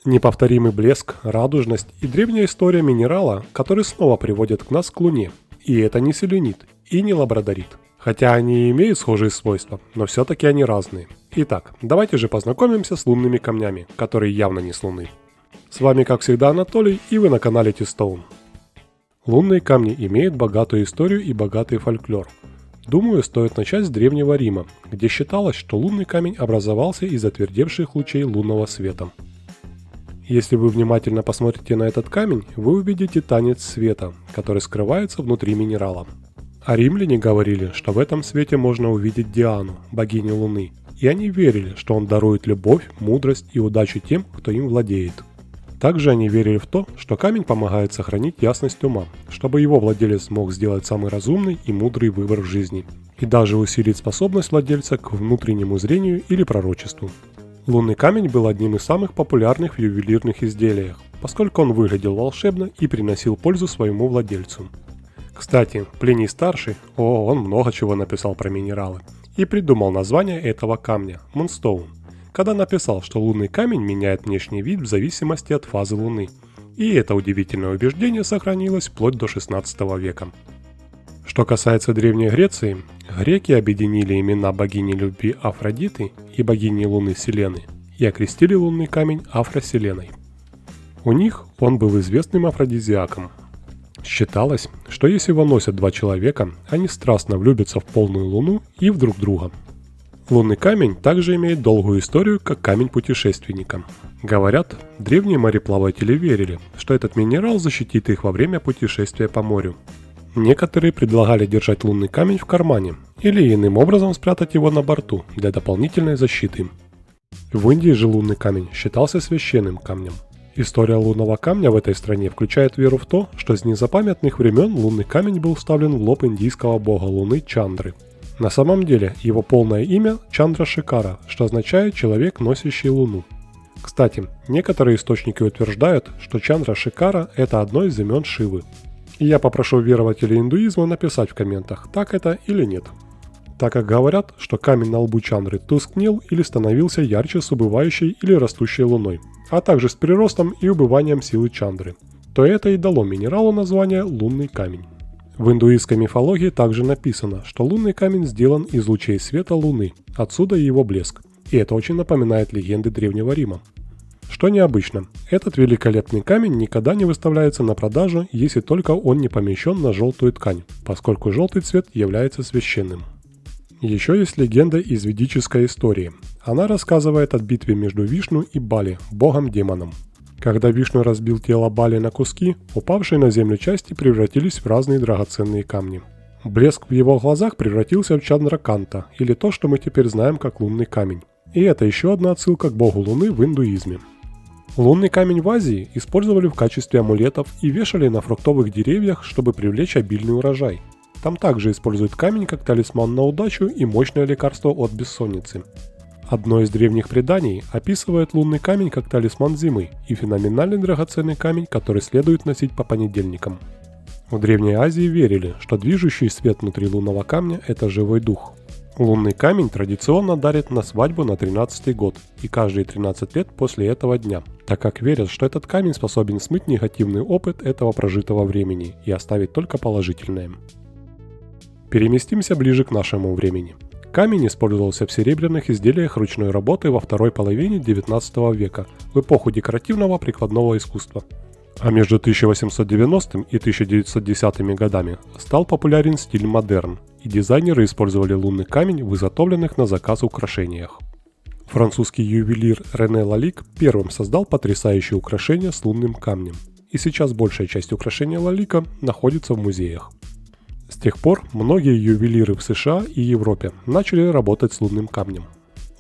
Неповторимый блеск, радужность и древняя история минерала, который снова приводит к нас к Луне. И это не селенит и не лабрадорит. Хотя они и имеют схожие свойства, но все-таки они разные. Итак, давайте же познакомимся с лунными камнями, которые явно не с Луны. С вами, как всегда, Анатолий, и вы на канале T-Stone. Лунные камни имеют богатую историю и богатый фольклор. Думаю, стоит начать с Древнего Рима, где считалось, что лунный камень образовался из отвердевших лучей лунного света. Если вы внимательно посмотрите на этот камень, вы увидите танец света, который скрывается внутри минерала. А римляне говорили, что в этом свете можно увидеть Диану, богиню Луны, и они верили, что он дарует любовь, мудрость и удачу тем, кто им владеет. Также они верили в то, что камень помогает сохранить ясность ума, чтобы его владелец мог сделать самый разумный и мудрый выбор в жизни, и даже усилить способность владельца к внутреннему зрению или пророчеству. Лунный камень был одним из самых популярных в ювелирных изделиях, поскольку он выглядел волшебно и приносил пользу своему владельцу. Кстати, Плиний Старший, он много чего написал про минералы, и придумал название этого камня – Moonstone, когда написал, что лунный камень меняет внешний вид в зависимости от фазы Луны. И это удивительное убеждение сохранилось вплоть до 16 века. Что касается Древней Греции, греки объединили имена богини любви Афродиты и богини Луны Селены и окрестили лунный камень Афроселеной. У них он был известным афродизиаком. Считалось, что если его носят два человека, они страстно влюбятся в полную луну и в друг друга. Лунный камень также имеет долгую историю, как камень путешественника. Говорят, древние мореплаватели верили, что этот минерал защитит их во время путешествия по морю. Некоторые предлагали держать лунный камень в кармане или иным образом спрятать его на борту для дополнительной защиты. В Индии же лунный камень считался священным камнем. История лунного камня в этой стране включает веру в то, что с незапамятных времен лунный камень был вставлен в лоб индийского бога Луны Чандры. На самом деле его полное имя Чандрашекара, что означает «человек, носящий Луну». Кстати, некоторые источники утверждают, что Чандрашекара – это одно из имен Шивы. И я попрошу верователей индуизма написать в комментах, так это или нет. Так как говорят, что камень на лбу Чандры тускнел или становился ярче с убывающей или растущей луной, а также с приростом и убыванием силы Чандры, то это и дало минералу название «лунный камень». В индуистской мифологии также написано, что лунный камень сделан из лучей света Луны, отсюда и его блеск, и это очень напоминает легенды Древнего Рима. Что необычно, этот великолепный камень никогда не выставляется на продажу, если только он не помещен на желтую ткань, поскольку желтый цвет является священным. Еще есть легенда из ведической истории. Она рассказывает о битве между Вишну и Бали, богом-демоном. Когда Вишну разбил тело Бали на куски, упавшие на землю части превратились в разные драгоценные камни. Блеск в его глазах превратился в Чандраканта, или то, что мы теперь знаем как лунный камень. И это еще одна отсылка к богу Луны в индуизме. Лунный камень в Азии использовали в качестве амулетов и вешали на фруктовых деревьях, чтобы привлечь обильный урожай. Там также используют камень как талисман на удачу и мощное лекарство от бессонницы. Одно из древних преданий описывает лунный камень как талисман зимы и феноменальный драгоценный камень, который следует носить по понедельникам. В Древней Азии верили, что движущий свет внутри лунного камня – это живой дух. Лунный камень традиционно дарят на свадьбу на 13-й год и каждые 13 лет после этого дня, так как верят, что этот камень способен смыть негативный опыт этого прожитого времени и оставить только положительное. Переместимся ближе к нашему времени. Камень использовался в серебряных изделиях ручной работы во второй половине XIX века, в эпоху декоративного прикладного искусства. А между 1890 и 1910 годами стал популярен стиль модерн, и дизайнеры использовали лунный камень в изготовленных на заказ украшениях. Французский ювелир Рене Лалик первым создал потрясающее украшение с лунным камнем, и сейчас большая часть украшения Лалика находится в музеях. С тех пор многие ювелиры в США и Европе начали работать с лунным камнем.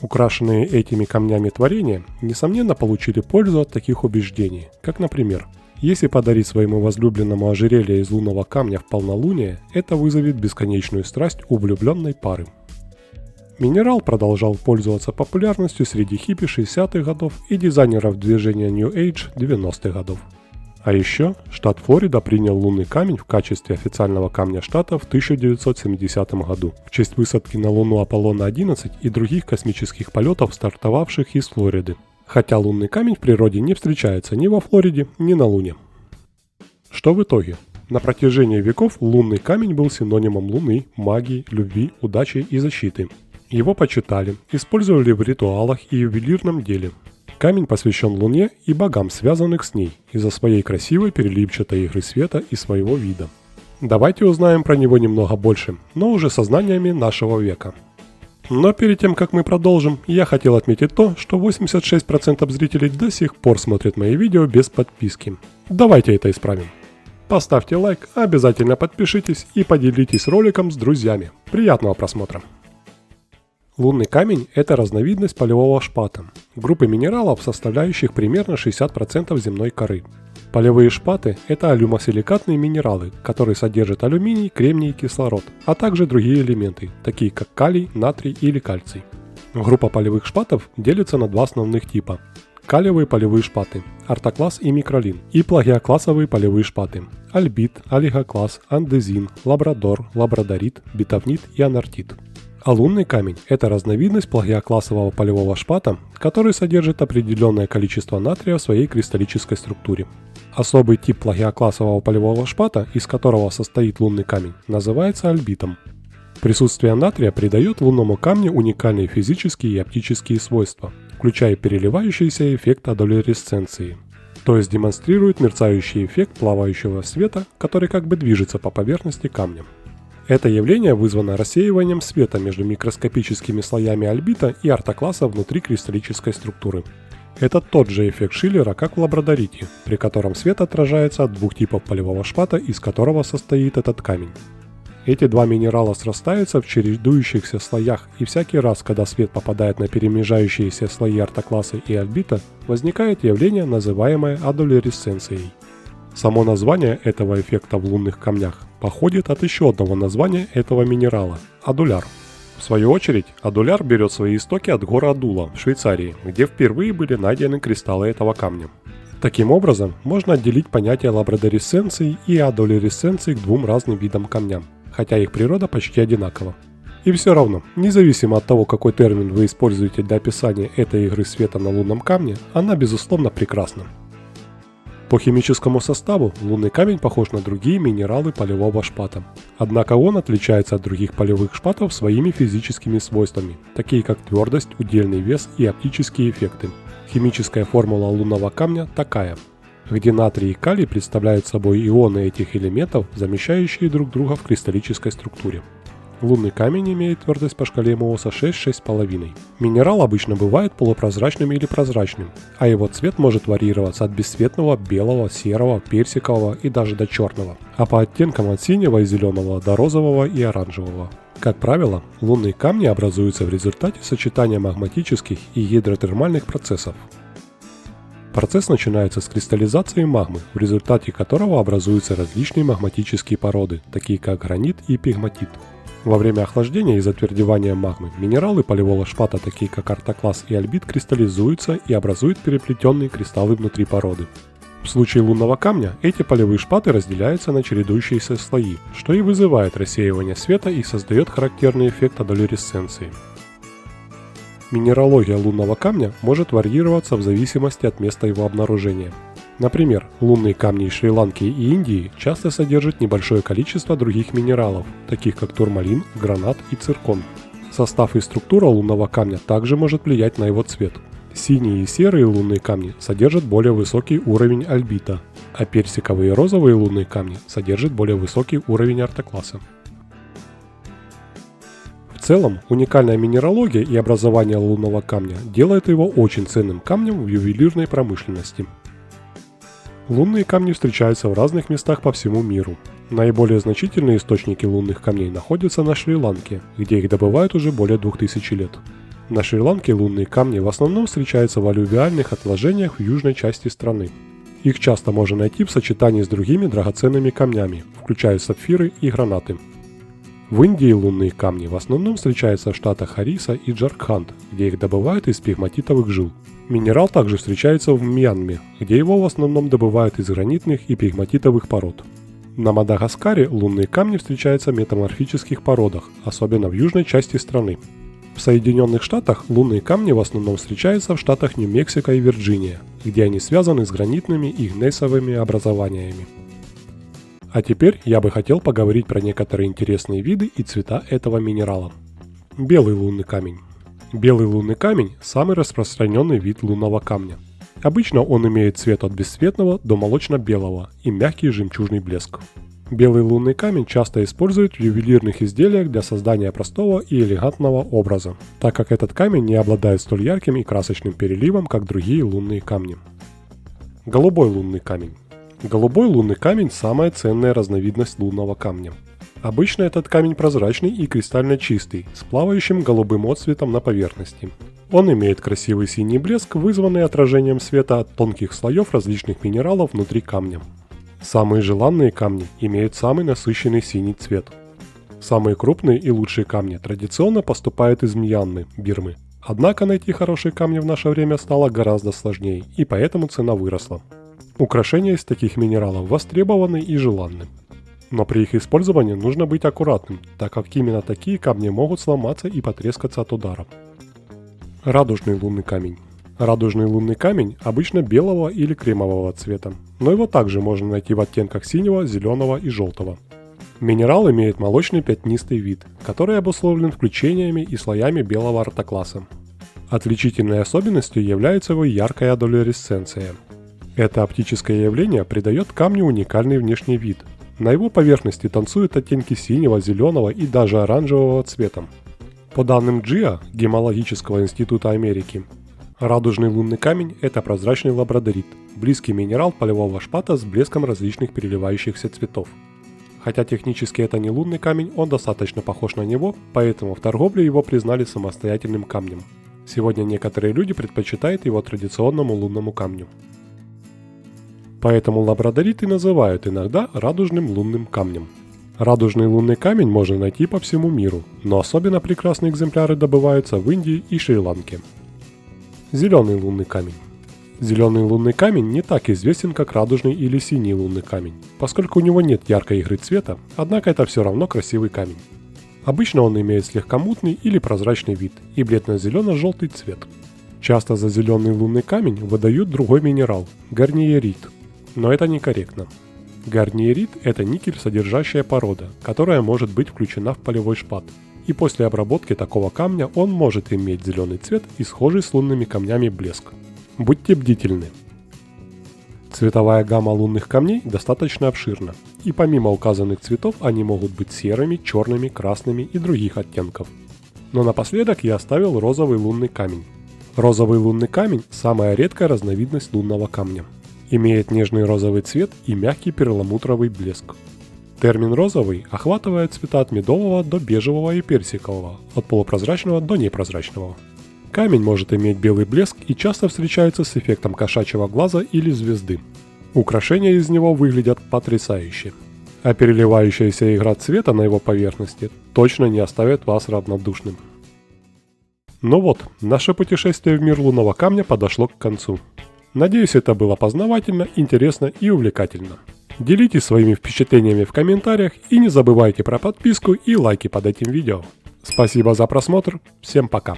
Украшенные этими камнями творения, несомненно, получили пользу от таких убеждений, как, например, если подарить своему возлюбленному ожерелье из лунного камня в полнолуние, это вызовет бесконечную страсть у влюбленной пары. Минерал продолжал пользоваться популярностью среди хиппи 60-х годов и дизайнеров движения New Age 90-х годов. А еще штат Флорида принял лунный камень в качестве официального камня штата в 1970 году в честь высадки на Луну Аполлона-11 и других космических полетов, стартовавших из Флориды. Хотя лунный камень в природе не встречается ни во Флориде, ни на Луне. Что в итоге? На протяжении веков лунный камень был синонимом Луны, магии, любви, удачи и защиты. Его почитали, использовали в ритуалах и ювелирном деле. Камень посвящен Луне и богам, связанных с ней, из-за своей красивой переливчатой игры света и своего вида. Давайте узнаем про него немного больше, но уже со знаниями нашего века. Но перед тем, как мы продолжим, я хотел отметить то, что 86% зрителей до сих пор смотрят мои видео без подписки. Давайте это исправим. Поставьте лайк, обязательно подпишитесь и поделитесь роликом с друзьями. Приятного просмотра! Лунный камень – это разновидность полевого шпата, группы минералов, составляющих примерно 60% земной коры. Полевые шпаты – это алюмосиликатные минералы, которые содержат алюминий, кремний и кислород, а также другие элементы, такие как калий, натрий или кальций. Группа полевых шпатов делится на два основных типа – калиевые полевые шпаты, ортоклаз и микролин, и плагиоклассовые полевые шпаты – альбит, олигокласс, андезин, лабрадор, лабрадорит, бетовнит и анартит. А лунный камень – это разновидность плагиоклассового полевого шпата, который содержит определенное количество натрия в своей кристаллической структуре. Особый тип плагиоклассового полевого шпата, из которого состоит лунный камень, называется альбитом. Присутствие натрия придает лунному камню уникальные физические и оптические свойства, включая переливающийся эффект адолересценции, то есть демонстрирует мерцающий эффект плавающего света, который как бы движется по поверхности камня. Это явление вызвано рассеиванием света между микроскопическими слоями альбита и ортокласса внутри кристаллической структуры. Это тот же эффект Шиллера, как в лабрадорите, при котором свет отражается от двух типов полевого шпата, из которого состоит этот камень. Эти два минерала срастаются в чередующихся слоях, и всякий раз, когда свет попадает на перемежающиеся слои ортокласса и альбита, возникает явление, называемое адолересценцией. Само название этого эффекта в лунных камнях походит от еще одного названия этого минерала – адуляр. В свою очередь, адуляр берет свои истоки от горы Адула в Швейцарии, где впервые были найдены кристаллы этого камня. Таким образом, можно отделить понятие лабрадоресценции и адолересценции к двум разным видам камням, хотя их природа почти одинакова. И все равно, независимо от того, какой термин вы используете для описания этой игры света на лунном камне, она безусловно прекрасна. По химическому составу лунный камень похож на другие минералы полевого шпата. Однако он отличается от других полевых шпатов своими физическими свойствами, такие как твердость, удельный вес и оптические эффекты. Химическая формула лунного камня такая, где натрий и калий представляют собой ионы этих элементов, замещающие друг друга в кристаллической структуре. Лунный камень имеет твердость по шкале Mohs 6-6,5. Минерал обычно бывает полупрозрачным или прозрачным, а его цвет может варьироваться от бесцветного, белого, серого, персикового и даже до черного, а по оттенкам от синего и зеленого до розового и оранжевого. Как правило, лунные камни образуются в результате сочетания магматических и гидротермальных процессов. Процесс начинается с кристаллизации магмы, в результате которого образуются различные магматические породы, такие как гранит и пегматит. Во время охлаждения и затвердевания магмы минералы полевого шпата, такие как ортокласс и альбит, кристаллизуются и образуют переплетенные кристаллы внутри породы. В случае лунного камня эти полевые шпаты разделяются на чередующиеся слои, что и вызывает рассеивание света и создает характерный эффект адолересценции. Минералогия лунного камня может варьироваться в зависимости от места его обнаружения. Например, лунные камни из Шри-Ланки и Индии часто содержат небольшое количество других минералов, таких как турмалин, гранат и циркон. Состав и структура лунного камня также может влиять на его цвет. Синие и серые лунные камни содержат более высокий уровень альбита, а персиковые и розовые лунные камни содержат более высокий уровень ортокласса. В целом, уникальная минералогия и образование лунного камня делает его очень ценным камнем в ювелирной промышленности. Лунные камни встречаются в разных местах по всему миру. Наиболее значительные источники лунных камней находятся на Шри-Ланке, где их добывают уже более 2000 лет. На Шри-Ланке лунные камни в основном встречаются в аллювиальных отложениях в южной части страны. Их часто можно найти в сочетании с другими драгоценными камнями, включая сапфиры и гранаты. В Индии лунные камни в основном встречаются в штатах Ориса и Джаркханд, где их добывают из пегматитовых жил. Минерал также встречается в Мьянме, где его в основном добывают из гранитных и пегматитовых пород. На Мадагаскаре лунные камни встречаются в метаморфических породах, особенно в южной части страны. В В Соединенных Штатах лунные камни в основном встречаются в штатах Нью-Мексико и Вирджиния, где они связаны с гранитными и гнейсовыми образованиями. А теперь я бы хотел поговорить про некоторые интересные виды и цвета этого минерала. Белый лунный камень. Белый лунный камень – самый распространенный вид лунного камня. Обычно он имеет цвет от бесцветного до молочно-белого и мягкий жемчужный блеск. Белый лунный камень часто используют в ювелирных изделиях для создания простого и элегантного образа, так как этот камень не обладает столь ярким и красочным переливом, как другие лунные камни. Голубой лунный камень. Голубой лунный камень – самая ценная разновидность лунного камня. Обычно этот камень прозрачный и кристально чистый, с плавающим голубым отцветом на поверхности. Он имеет красивый синий блеск, вызванный отражением света от тонких слоев различных минералов внутри камня. Самые желанные камни имеют самый насыщенный синий цвет. Самые крупные и лучшие камни традиционно поступают из Мьянмы, Бирмы. Однако найти хорошие камни в наше время стало гораздо сложнее, и поэтому цена выросла. Украшения из таких минералов востребованы и желанны. Но при их использовании нужно быть аккуратным, так как именно такие камни могут сломаться и потрескаться от удара. Радужный лунный камень. Радужный лунный камень обычно белого или кремового цвета, но его также можно найти в оттенках синего, зеленого и желтого. Минерал имеет молочный пятнистый вид, который обусловлен включениями и слоями белого ортокласа. Отличительной особенностью является его яркая адолесценция. Это оптическое явление придает камню уникальный внешний вид. На его поверхности танцуют оттенки синего, зеленого и даже оранжевого цвета. По данным GIA, Гемологического института Америки, радужный лунный камень – это прозрачный лабрадорит, близкий минерал полевого шпата с блеском различных переливающихся цветов. Хотя технически это не лунный камень, он достаточно похож на него, поэтому в торговле его признали самостоятельным камнем. Сегодня некоторые люди предпочитают его традиционному лунному камню. Поэтому лабрадорит и называют иногда радужным лунным камнем. Радужный лунный камень можно найти по всему миру, но особенно прекрасные экземпляры добываются в Индии и Шри-Ланке. Зеленый лунный камень. Зеленый лунный камень не так известен, как радужный или синий лунный камень, поскольку у него нет яркой игры цвета, однако это все равно красивый камень. Обычно он имеет слегка мутный или прозрачный вид и бледно-зелено-желтый цвет. Часто за зеленый лунный камень выдают другой минерал – гарниерит. Но это некорректно. Гарниерит – это никель содержащая порода, которая может быть включена в полевой шпат, и после обработки такого камня он может иметь зеленый цвет и схожий с лунными камнями блеск. Будьте бдительны. Цветовая гамма лунных камней достаточно обширна, и помимо указанных цветов они могут быть серыми, черными, красными и других оттенков. Но напоследок я оставил розовый лунный камень. Розовый лунный камень – самая редкая разновидность лунного камня. Имеет нежный розовый цвет и мягкий перламутровый блеск. Термин «розовый» охватывает цвета от медового до бежевого и персикового, от полупрозрачного до непрозрачного. Камень может иметь белый блеск и часто встречается с эффектом кошачьего глаза или звезды. Украшения из него выглядят потрясающе. А переливающаяся игра цвета на его поверхности точно не оставит вас равнодушным. Ну вот, наше путешествие в мир лунного камня подошло к концу. Надеюсь, это было познавательно, интересно и увлекательно. Делитесь своими впечатлениями в комментариях и не забывайте про подписку и лайки под этим видео. Спасибо за просмотр, всем пока!